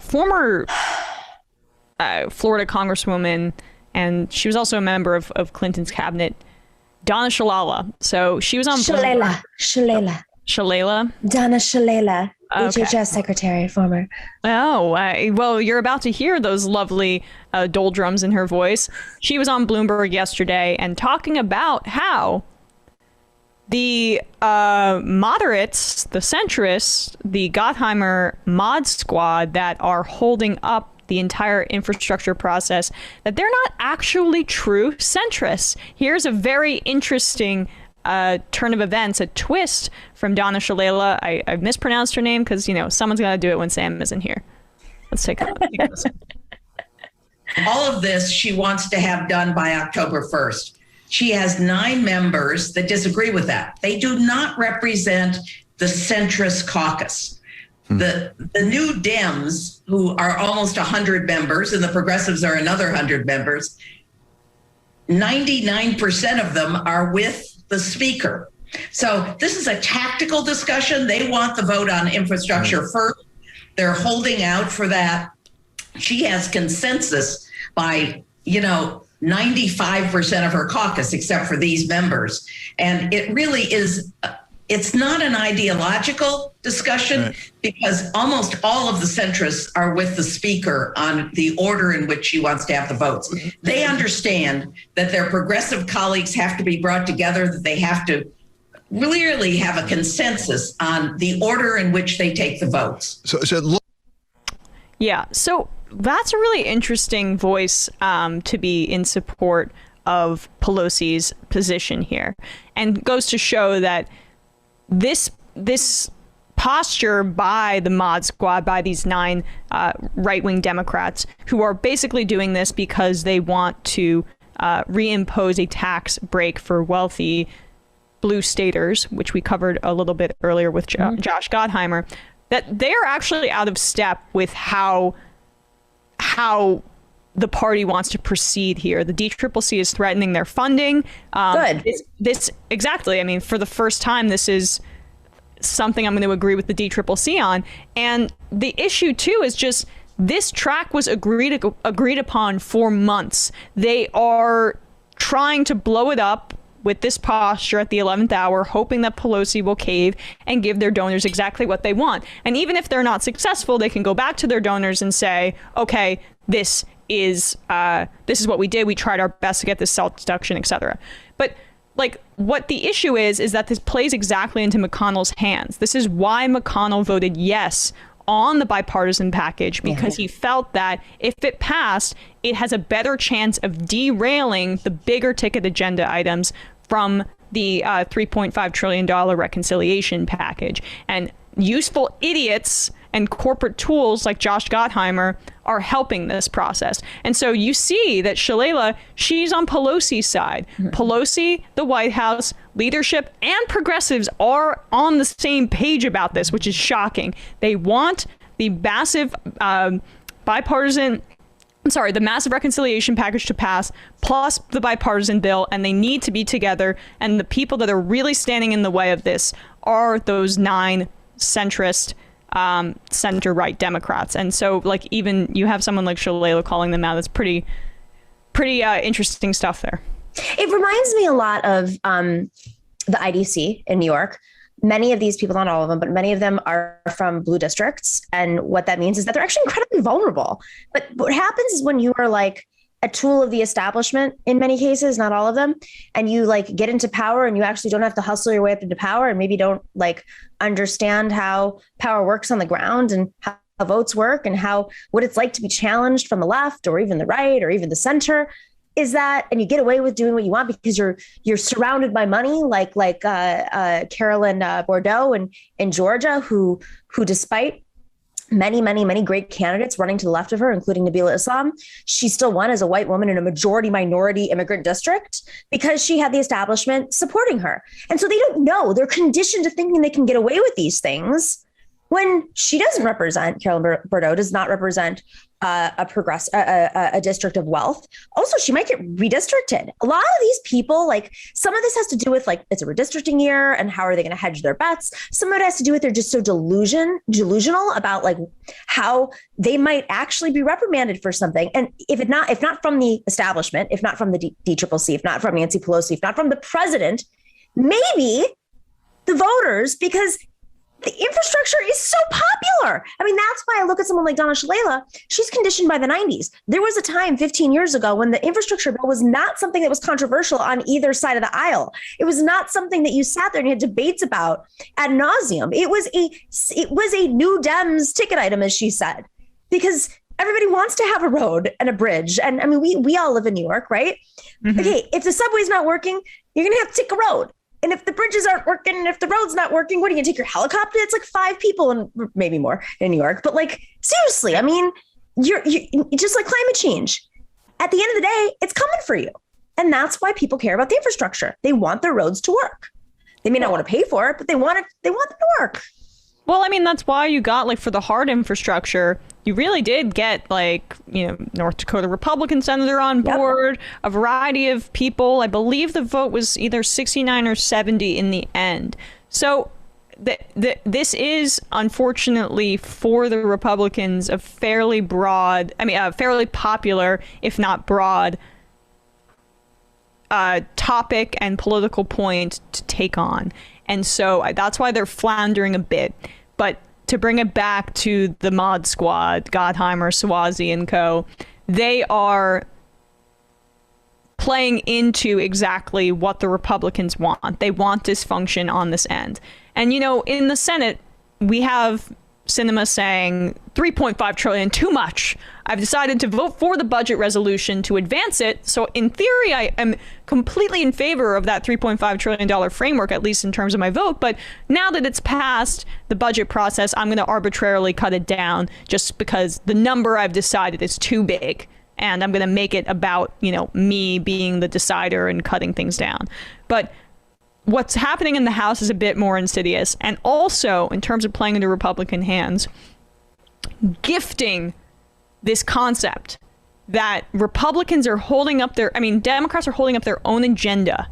former Florida congresswoman, and she was also a member of Clinton's cabinet, Donna Shalala. So she was on Shalala. Donna Shalala, okay. HHS secretary, former. Oh, well, you're about to hear those lovely doldrums in her voice. She was on Bloomberg yesterday and talking about how the moderates, the centrists, the Gottheimer mod squad that are holding up the entire infrastructure process, that they're not actually true centrists. Here's a very interesting turn of events, a twist from Donna Shalala. I mispronounced her name because, someone's got to do it when Sam isn't here. Let's take a listen. All of this she wants to have done by October 1st. She has 9 members that disagree with that. They do not represent the centrist caucus. The new Dems, who are almost 100 members, and the progressives are another 100 members, 99% of them are with the speaker. So this is a tactical discussion. They want the vote on infrastructure first. They're holding out for that. She has consensus by, 95% of her caucus, except for these members. And it really is, it's not an ideological discussion, because almost all of the centrists are with the speaker on the order in which she wants to have the votes. They understand that their progressive colleagues have to be brought together, that they have to clearly have a consensus on the order in which they take the votes. So that's a really interesting voice to be in support of Pelosi's position here, and goes to show that this posture by the mod squad, by these 9 right-wing Democrats who are basically doing this because they want to reimpose a tax break for wealthy blue staters, which we covered a little bit earlier with Josh Gottheimer, that they're actually out of step with how the party wants to proceed here. The DCCC is threatening their funding. Good. This exactly. I mean, for the first time, this is something I'm going to agree with the DCCC on. And the issue too is just this track was agreed upon for months. They are trying to blow it up with this posture at the 11th hour, hoping that Pelosi will cave and give their donors exactly what they want. And even if they're not successful, they can go back to their donors and say, okay, this is what we did. We tried our best to get this self-deduction, etc. But what the issue is that this plays exactly into McConnell's hands. This is why McConnell voted yes on the bipartisan package, because he felt that if it passed, it has a better chance of derailing the bigger ticket agenda items from the $3.5 trillion reconciliation package. And useful idiots and corporate tools like Josh Gottheimer are helping this process. And so you see that Shalala, she's on Pelosi's side. Pelosi, the White House, leadership, and progressives are on the same page about this, which is shocking. They want the massive the massive reconciliation package to pass, plus the bipartisan bill, and they need to be together. And the people that are really standing in the way of this are those 9 centrist center-right Democrats. And so, even you have someone like Shalala calling them out. That's pretty interesting stuff there. It reminds me a lot of the IDC in New York. Many of these people, not all of them, but many of them are from blue districts. And what that means is that they're actually incredibly vulnerable. But what happens is when you are a tool of the establishment, in many cases, not all of them, and you get into power and you actually don't have to hustle your way up into power, and maybe don't understand how power works on the ground and how votes work and what it's like to be challenged from the left or even the right or even the center, and you get away with doing what you want because you're surrounded by money, like Carolyn Bordeaux in Georgia, who despite many great candidates running to the left of her, including Nabila Islam, she still won as a white woman in a majority minority immigrant district because she had the establishment supporting her. And so they don't know. They're conditioned to thinking they can get away with these things when she doesn't represent, Carolyn Bordeaux does not represent a district of wealth. Also, she might get redistricted. A lot of these people, like some of this has to do with like it's a redistricting year and how are they going to hedge their bets. Some of it has to do with they're just so delusional about like how they might actually be reprimanded for something. And if not from the establishment, if not from the DCCC, if not from Nancy Pelosi, if not from the president, maybe the voters, because the infrastructure is so popular. I mean, that's why I look at someone like Donna Shalala. She's conditioned by the 90s. There was a time 15 years ago when the infrastructure bill was not something that was controversial on either side of the aisle. It was not something that you sat there and had debates about ad nauseum. It was a new Dems ticket item, as she said, because everybody wants to have a road and a bridge. And I mean, we all live in New York, right? Mm-hmm. Okay, if the subway's not working, you're going to have to take a road. And if the bridges aren't working, and if the road's not working, what are you gonna take your helicopter? It's like 5 people and maybe more in New York. But like, seriously, I mean, you're just like climate change. At the end of the day, it's coming for you. And that's why people care about the infrastructure. They want their roads to work. They may not want to pay for it, but they want them to work. Well, I mean, that's why you got like for the hard infrastructure, you really did get like, North Dakota Republican senator on board, a variety of people. I believe the vote was either 69 or 70 in the end. So this is unfortunately for the Republicans a fairly popular, if not broad, topic and political point to take on. And so that's why they're floundering a bit. But to bring it back to the Mod Squad, Gottheimer, Suozzi, and co., they are playing into exactly what the Republicans want. They want dysfunction on this end. And, in the Senate, we have Sinema saying $3.5 trillion, too much. I've decided to vote for the budget resolution to advance it. So in theory, I am completely in favor of that $3.5 trillion framework, at least in terms of my vote. But now that it's passed the budget process, I'm going to arbitrarily cut it down just because the number I've decided is too big. And I'm going to make it about, me being the decider and cutting things down. But what's happening in the House is a bit more insidious. And also, in terms of playing into Republican hands, gifting this concept that Republicans are Democrats are holding up their own agenda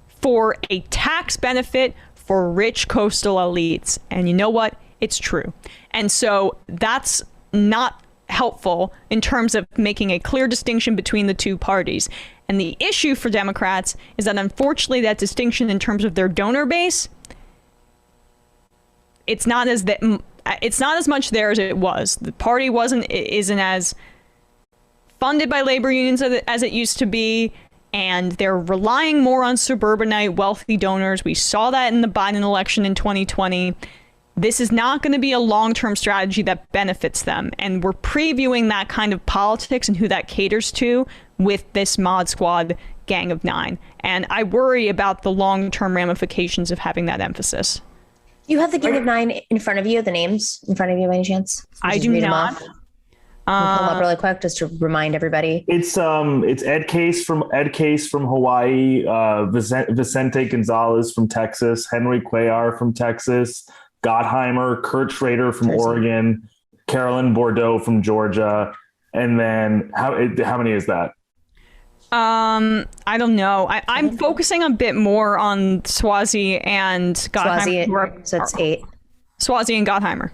for a tax benefit for rich coastal elites. And you know what? It's true. And so that's not helpful in terms of making a clear distinction between the two parties. And the issue for Democrats is that unfortunately that distinction in terms of their donor base, it's not as much there as it was. The party isn't as funded by labor unions as it used to be, and they're relying more on suburbanite wealthy donors. We saw that in the Biden election in 2020. This is not going to be a long-term strategy that benefits them. And we're previewing that kind of politics and who that caters to with this Mod Squad Gang of Nine. And I worry about the long-term ramifications of having that emphasis. You have the Gang of Nine in front of you, the names in front of you by any chance? I do not. Pull them up really quick just to remind everybody. It's Ed Case from Hawaii, Vicente Gonzalez from Texas, Henry Cuellar from Texas, Gottheimer, Kurt Schrader from Oregon, Carolyn Bordeaux from Georgia, and then how many is that? I don't know. I'm focusing a bit more on Suozzi and Gottheimer. So it's 8. Suozzi and Gottheimer.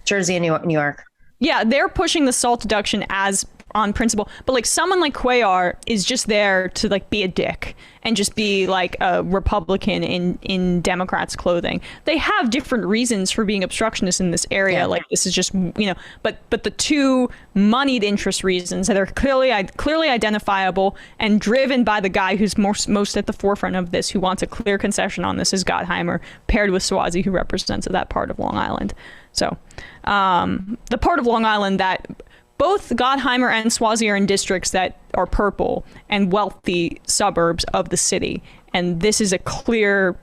Jersey and New York. Yeah, they're pushing the SALT deduction as on principle, but like someone like Cuellar is just there to like be a dick and just be like a Republican in Democrats' clothing. They have different reasons for being obstructionists in this area. Yeah. Like this is just but the two moneyed interest reasons that are clearly identifiable and driven by the guy who's most at the forefront of this, who wants a clear concession on this, is Gottheimer, paired with Suozzi, who represents that part of Long Island. So the part of Long Island that both Gottheimer and Suozzi are in districts that are purple and wealthy suburbs of the city. And this is a clear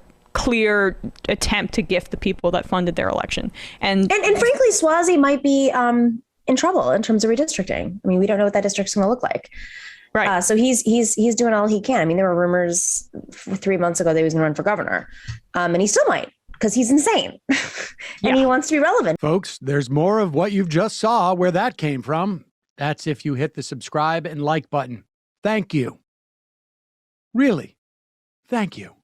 attempt to gift the people that funded their election. And frankly, Suozzi might be in trouble in terms of redistricting. I mean, we don't know what that district's going to look like. Right. So he's doing all he can. I mean, there were rumors 3 months ago that he was going to run for governor, and he still might. because he's insane and he wants to be relevant. Folks, there's more of what you've just saw where that came from. That's if you hit the subscribe and like button. Thank you. Really, thank you.